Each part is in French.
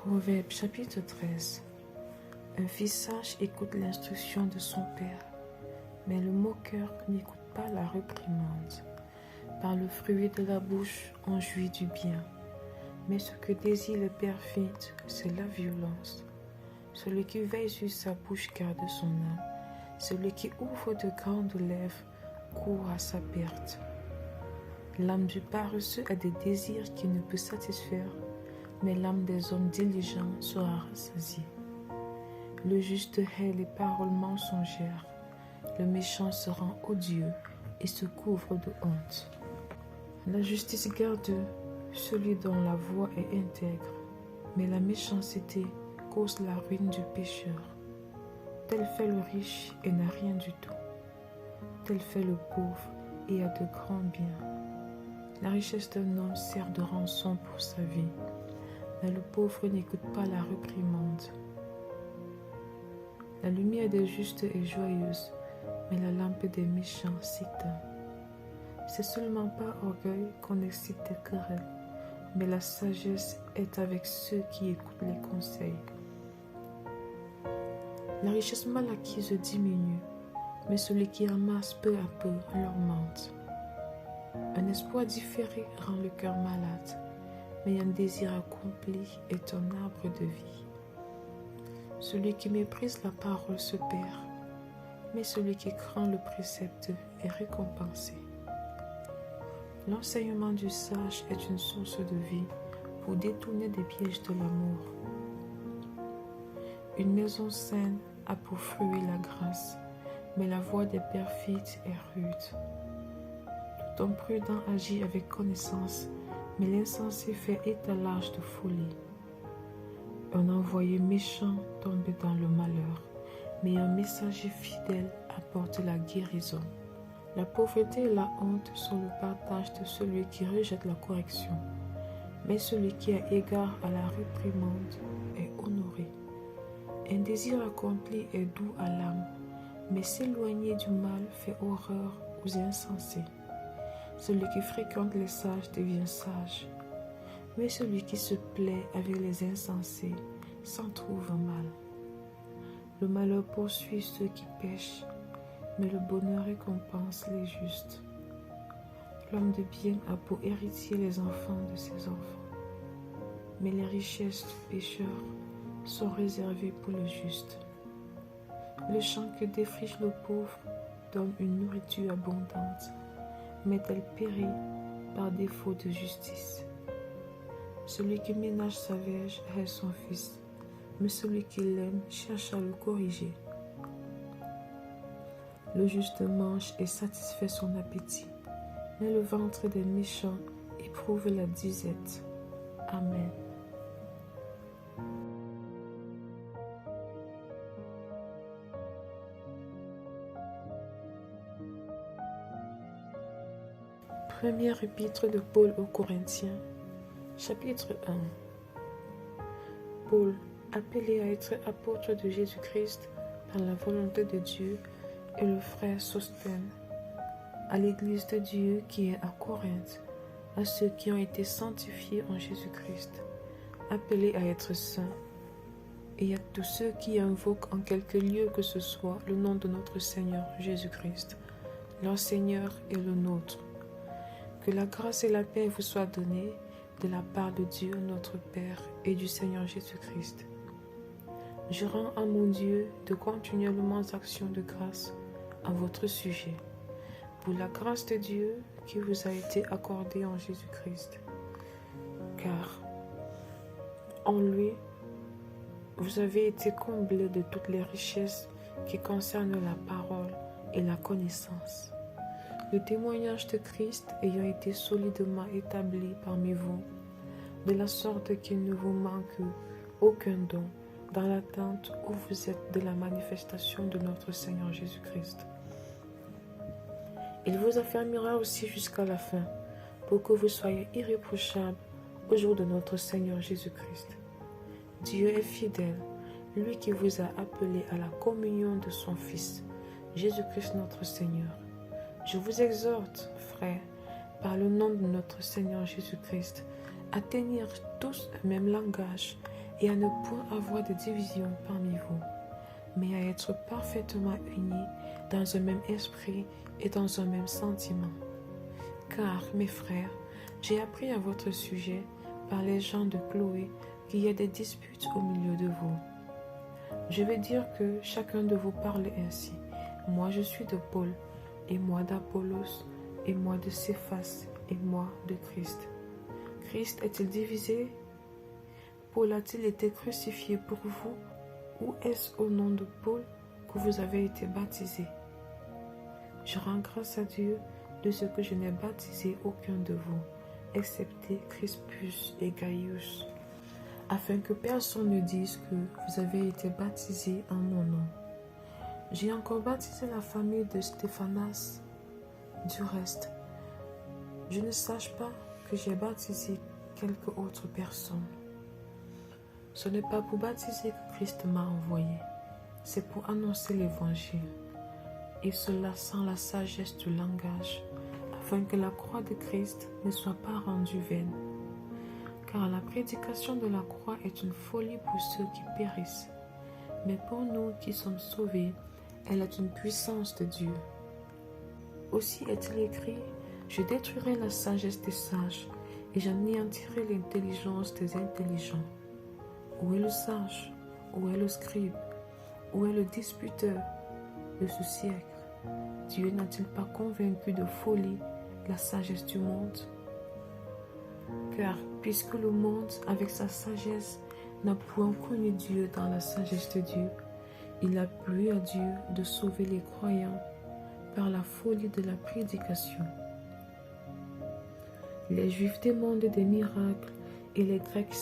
Proverbe chapitre 13. Un fils sage écoute l'instruction de son père, mais le moqueur n'écoute pas la réprimande. Par le fruit de la bouche, on jouit du bien, mais ce que désire le perfide, c'est la violence. Celui qui veille sur sa bouche garde son âme, celui qui ouvre de grandes lèvres court à sa perte. L'âme du paresseux a des désirs qu'il ne peut satisfaire, mais l'âme des hommes diligents sera rassasiée. Le juste hait les paroles mensongères, le méchant se rend odieux et se couvre de honte. La justice garde celui dont la voie est intègre, mais la méchanceté cause la ruine du pécheur. Tel fait le riche et n'a rien du tout, tel fait le pauvre et a de grands biens. La richesse d'un homme sert de rançon pour sa vie, mais le pauvre n'écoute pas la réprimande. La lumière des justes est joyeuse, mais la lampe des méchants s'éteint. C'est seulement par orgueil qu'on excite des querelles, mais la sagesse est avec ceux qui écoutent les conseils. La richesse mal acquise diminue, mais celui qui ramasse peu à peu l'augmente. Un espoir différé rend le cœur malade, mais un désir accompli est un arbre de vie. Celui qui méprise la parole se perd, mais celui qui craint le précepte est récompensé. L'enseignement du sage est une source de vie pour détourner des pièges de l'amour. Une maison saine a pour fruit la grâce, mais la voie des perfides est rude. Tout homme prudent agit avec connaissance, mais l'insensé fait étalage de folie. Un envoyé méchant tombe dans le malheur, mais un messager fidèle apporte la guérison. La pauvreté et la honte sont le partage de celui qui rejette la correction, mais celui qui a égard à la réprimande est honoré. Un désir accompli est doux à l'âme, mais s'éloigner du mal fait horreur aux insensés. Celui qui fréquente les sages devient sage, mais celui qui se plaît avec les insensés s'en trouve mal. Le malheur poursuit ceux qui péchent, mais le bonheur récompense les justes. L'homme de bien a pour héritier les enfants de ses enfants, mais les richesses du pécheur sont réservées pour le juste. Le champ que défriche le pauvre donne une nourriture abondante, mais elle périt par défaut de justice. Celui qui ménage sa verge hait son fils, mais celui qui l'aime cherche à le corriger. Le juste mange et satisfait son appétit, mais le ventre des méchants éprouve la disette. Amen. Première épître de Paul aux Corinthiens, chapitre 1. Paul, appelé à être apôtre de Jésus-Christ par la volonté de Dieu, et le frère Sosthène, à l'église de Dieu qui est à Corinthe, à ceux qui ont été sanctifiés en Jésus-Christ, appelés à être saints, et à tous ceux qui invoquent en quelque lieu que ce soit le nom de notre Seigneur Jésus-Christ, leur Seigneur et le nôtre. Que la grâce et la paix vous soient données de la part de Dieu notre Père et du Seigneur Jésus-Christ. Je rends à mon Dieu de continuellement actions de grâce à votre sujet, pour la grâce de Dieu qui vous a été accordée en Jésus-Christ. Car en lui, vous avez été comblés de toutes les richesses qui concernent la parole et la connaissance. Le témoignage de Christ ayant été solidement établi parmi vous, de la sorte qu'il ne vous manque aucun don, dans l'attente où vous êtes de la manifestation de notre Seigneur Jésus-Christ. Il vous affermira aussi jusqu'à la fin, pour que vous soyez irréprochables au jour de notre Seigneur Jésus-Christ. Dieu est fidèle, lui qui vous a appelés à la communion de son Fils, Jésus-Christ notre Seigneur. Je vous exhorte, frères, par le nom de notre Seigneur Jésus-Christ, à tenir tous le même langage et à ne point avoir de division parmi vous, mais à être parfaitement unis dans un même esprit et dans un même sentiment. Car, mes frères, j'ai appris à votre sujet, par les gens de Chloé, qu'il y a des disputes au milieu de vous. Je vais dire que chacun de vous parle ainsi. Moi je suis de Paul, et moi d'Apollos, et moi de Céphas, et moi de Christ. Christ est-il divisé? Paul a-t-il été crucifié pour vous? Ou est-ce au nom de Paul que vous avez été baptisés? Je rends grâce à Dieu de ce que je n'ai baptisé aucun de vous, excepté Crispus et Gaius, afin que personne ne dise que vous avez été baptisés en mon nom. J'ai encore baptisé la famille de Stéphanas. Du reste, je ne sache pas que j'ai baptisé quelque autre personne. Ce n'est pas pour baptiser que Christ m'a envoyé, c'est pour annoncer l'évangile, et cela sans la sagesse du langage, afin que la croix de Christ ne soit pas rendue vaine. Car la prédication de la croix est une folie pour ceux qui périssent, mais pour nous qui sommes sauvés, elle est une puissance de Dieu. Aussi est-il écrit, je détruirai la sagesse des sages, et j'anéantirai l'intelligence des intelligents. Où est le sage? Où est le scribe? Où est le disputeur de ce siècle? Dieu n'a-t-il pas convaincu de folie la sagesse du monde? Car puisque le monde, avec sa sagesse, n'a point connu Dieu dans la sagesse de Dieu, il a plu à Dieu de sauver les croyants par la folie de la prédication. Les Juifs demandent des miracles et les Grecs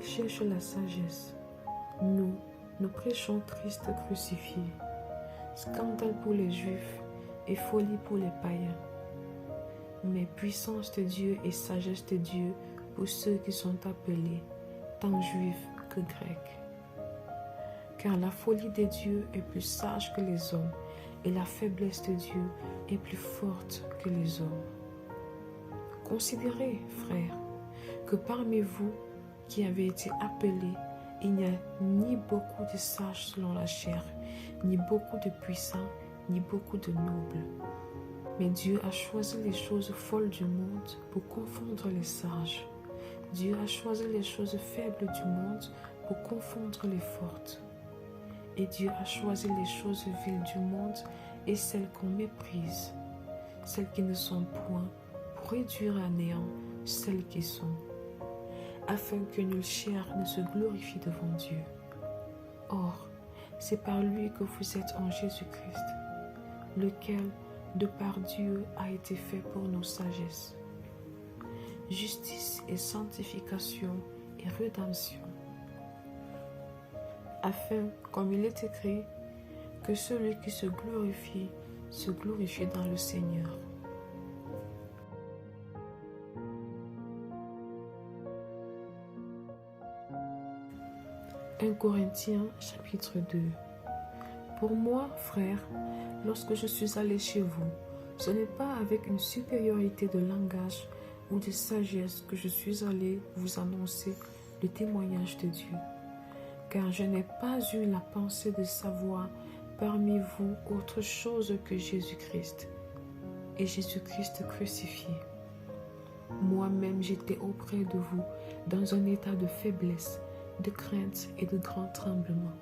cherchent la sagesse. Nous prêchons Christ crucifié, scandale pour les Juifs et folie pour les païens, mais puissance de Dieu et sagesse de Dieu pour ceux qui sont appelés, tant Juifs que Grecs. Car la folie de Dieu est plus sage que les hommes, et la faiblesse de Dieu est plus forte que les hommes. Considérez, frères, que parmi vous qui avez été appelés, il n'y a ni beaucoup de sages selon la chair, ni beaucoup de puissants, ni beaucoup de nobles. Mais Dieu a choisi les choses folles du monde pour confondre les sages. Dieu a choisi les choses faibles du monde pour confondre les fortes. Et Dieu a choisi les choses viles du monde et celles qu'on méprise, celles qui ne sont point, pour réduire à néant celles qui sont, afin que nulle chair ne se glorifie devant Dieu. Or, c'est par lui que vous êtes en Jésus-Christ, lequel, de par Dieu, a été fait pour nos sagesses, justice et sanctification et rédemption, afin, comme il est écrit, que celui qui se glorifie dans le Seigneur. 1 Corinthiens chapitre 2. Pour moi, frères, lorsque je suis allé chez vous, ce n'est pas avec une supériorité de langage ou de sagesse que je suis allé vous annoncer le témoignage de Dieu, car je n'ai pas eu la pensée de savoir parmi vous autre chose que Jésus-Christ, et Jésus-Christ crucifié. Moi-même j'étais auprès de vous dans un état de faiblesse, de crainte et de grand tremblement.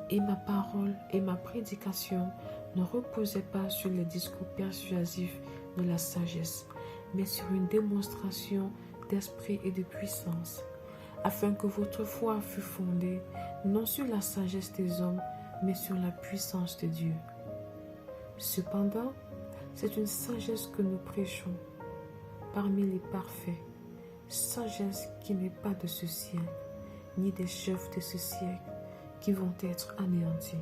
Et ma parole et ma prédication ne reposaient pas sur les discours persuasifs de la sagesse, mais sur une démonstration d'esprit et de puissance, afin que votre foi fût fondée non sur la sagesse des hommes, mais sur la puissance de Dieu. Cependant, c'est une sagesse que nous prêchons parmi les parfaits, sagesse qui n'est pas de ce siècle, ni des chefs de ce siècle qui vont être anéantis.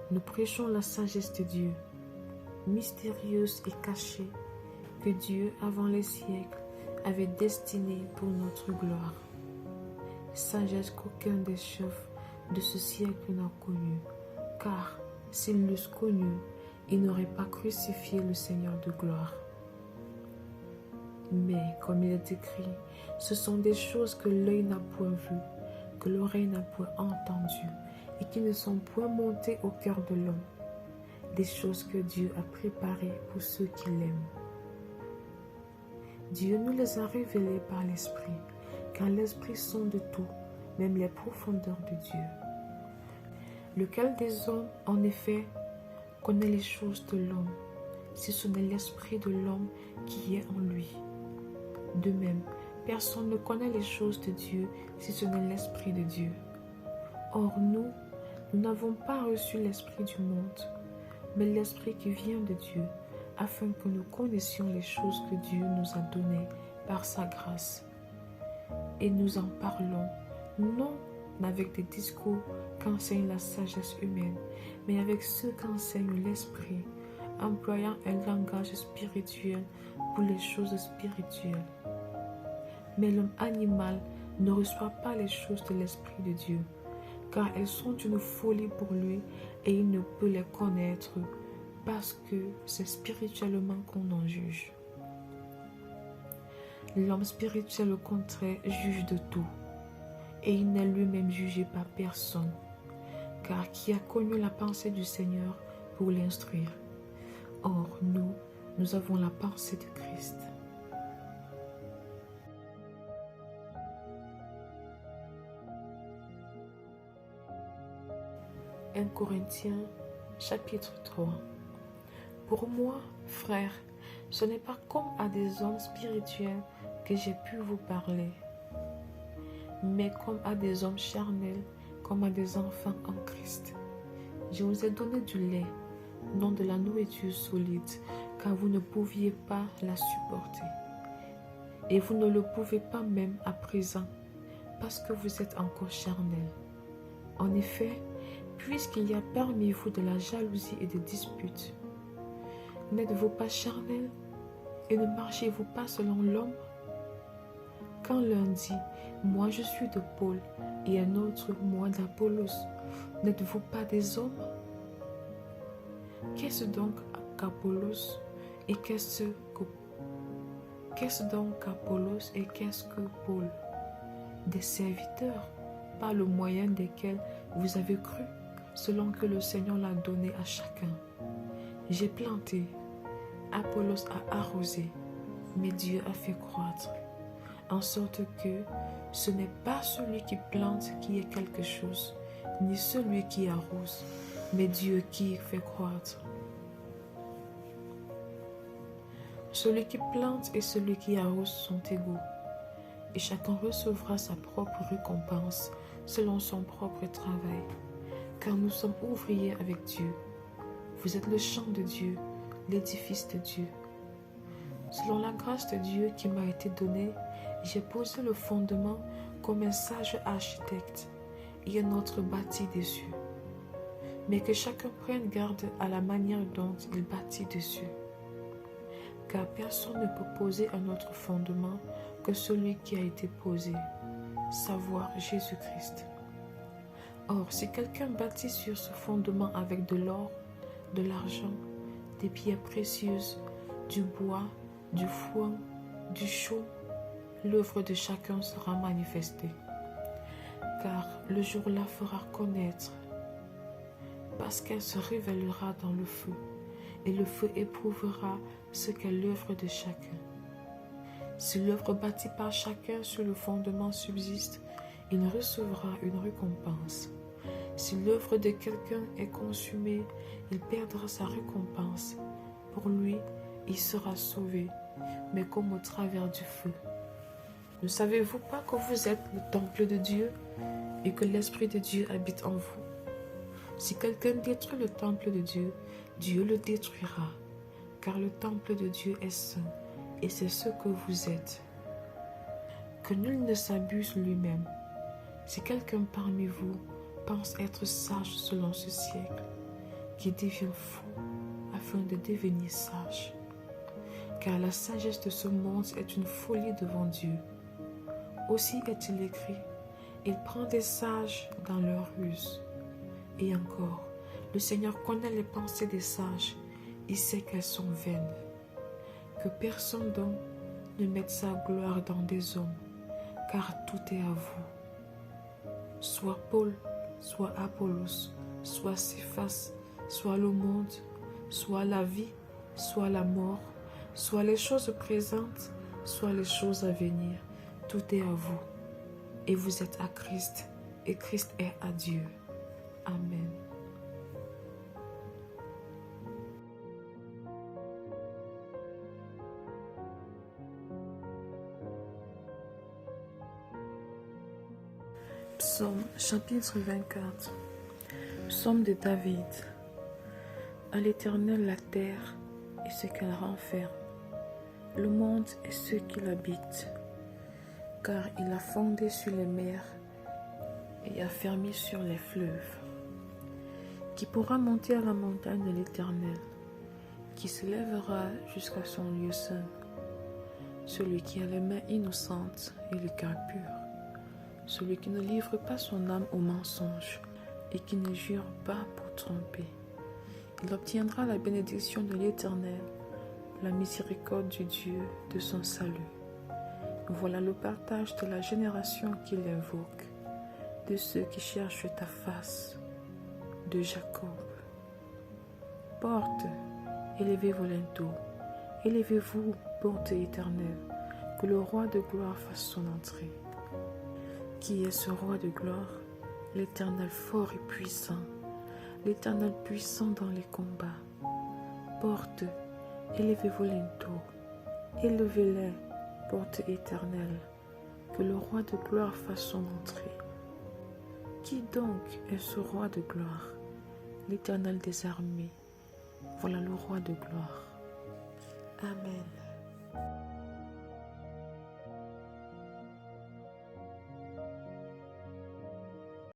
Nous prêchons la sagesse de Dieu, mystérieuse et cachée, que Dieu, avant les siècles, avait destinée pour notre gloire. Sagesse qu'aucun des chefs de ce siècle n'a connue, car s'ils l'eussent connue, ils n'auraient pas crucifié le Seigneur de gloire. Mais, comme il est écrit, ce sont des choses que l'œil n'a point vues, que l'oreille n'a point entendues, et qui ne sont point montées au cœur de l'homme, des choses que Dieu a préparées pour ceux qui l'aiment. Dieu nous les a révélées par l'Esprit, car l'Esprit sonde tout, même les profondeurs de Dieu. Lequel des hommes, en effet, connaît les choses de l'homme, si ce n'est l'Esprit de l'homme qui est en lui? De même, personne ne connaît les choses de Dieu, si ce n'est l'Esprit de Dieu. Or nous n'avons pas reçu l'Esprit du monde, mais l'Esprit qui vient de Dieu, afin que nous connaissions les choses que Dieu nous a données par sa grâce. Et nous en parlons, non avec des discours qu'enseigne la sagesse humaine, mais avec ceux qu'enseigne l'Esprit, employant un langage spirituel pour les choses spirituelles. Mais l'homme animal ne reçoit pas les choses de l'Esprit de Dieu, car elles sont une folie pour lui et il ne peut les connaître parce que c'est spirituellement qu'on en juge. L'homme spirituel, au contraire, juge de tout, et il n'est lui-même jugé par personne, car qui a connu la pensée du Seigneur pour l'instruire? Or, nous avons la pensée de Christ. 1 Corinthiens, chapitre 3. Pour moi, frères, ce n'est pas comme à des hommes spirituels que j'ai pu vous parler, mais comme à des hommes charnels, comme à des enfants en Christ. Je vous ai donné du lait, non de la nourriture solide, car vous ne pouviez pas la supporter. Et vous ne le pouvez pas même à présent, parce que vous êtes encore charnels. En effet, puisqu'il y a parmi vous de la jalousie et des disputes, n'êtes-vous pas charnels et ne marchez-vous pas selon l'homme? Quand l'un dit « Moi je suis de Paul » et un autre « Moi d'Apollos », n'êtes-vous pas des hommes? Qu'est-ce donc qu'Apollos et qu'est-ce donc qu'Apollos et qu'est-ce que Paul? Des serviteurs, par le moyen desquels vous avez cru, selon que le Seigneur l'a donné à chacun. J'ai planté, Apollos a arrosé, mais Dieu a fait croître, en sorte que ce n'est pas celui qui plante qui est quelque chose, ni celui qui arrose, mais Dieu qui fait croître. Celui qui plante et celui qui arrose sont égaux, et chacun recevra sa propre récompense selon son propre travail, car nous sommes ouvriers avec Dieu. Vous êtes le champ de Dieu, l'édifice de Dieu. Selon la grâce de Dieu qui m'a été donnée, j'ai posé le fondement comme un sage architecte et un autre bâtit dessus. Mais que chacun prenne garde à la manière dont il bâtit dessus. Car personne ne peut poser un autre fondement que celui qui a été posé, savoir Jésus-Christ. Or, si quelqu'un bâtit sur ce fondement avec de l'or, de l'argent, des pierres précieuses, du bois, du foin, du chaux, l'œuvre de chacun sera manifestée, car le jour la fera connaître, parce qu'elle se révélera dans le feu, et le feu éprouvera ce qu'est l'œuvre de chacun. Si l'œuvre bâtie par chacun sur le fondement subsiste, il recevra une récompense. Si l'œuvre de quelqu'un est consumée, il perdra sa récompense. Pour lui, il sera sauvé, mais comme au travers du feu. Ne savez-vous pas que vous êtes le temple de Dieu et que l'Esprit de Dieu habite en vous? Si quelqu'un détruit le temple de Dieu, Dieu le détruira, car le temple de Dieu est saint, et c'est ce que vous êtes. Que nul ne s'abuse lui-même. Si quelqu'un parmi vous pense être sage selon ce siècle, qu'il devienne fou afin de devenir sage. Car la sagesse de ce monde est une folie devant Dieu. Aussi est-il écrit, il prend des sages dans leur ruse. Et encore, le Seigneur connaît les pensées des sages, il sait qu'elles sont vaines. Que personne donc ne mette sa gloire dans des hommes, car tout est à vous. Soit Paul, soit Apollos, soit Céphas, soit le monde, soit la vie, soit la mort, soit les choses présentes, soit les choses à venir, tout est à vous. Et vous êtes à Christ, et Christ est à Dieu. Amen. Psaume chapitre 24. Psaume de David. À l'Éternel la terre et ce qu'elle renferme, le monde et ceux qui l'habitent, car il a fondé sur les mers et a fermé sur les fleuves. Qui pourra monter à la montagne de l'Éternel, qui se lèvera jusqu'à son lieu saint? Celui qui a les mains innocentes et le cœur pur, celui qui ne livre pas son âme au mensonge et qui ne jure pas pour tromper. Il obtiendra la bénédiction de l'Éternel, la miséricorde du Dieu de son salut. Voilà le partage de la génération qui l'invoque, de ceux qui cherchent ta face, de Jacob. Porte, élevez vos linteaux, élevez-vous, porte éternelle, que le roi de gloire fasse son entrée. Qui est ce roi de gloire? L'Éternel fort et puissant, l'Éternel puissant dans les combats. Porte, élevez vos linteaux, élevez-les, porte éternelle, que le roi de gloire fasse son entrée. Qui donc est ce roi de gloire? L'Éternel des armées, voilà le roi de gloire. Amen.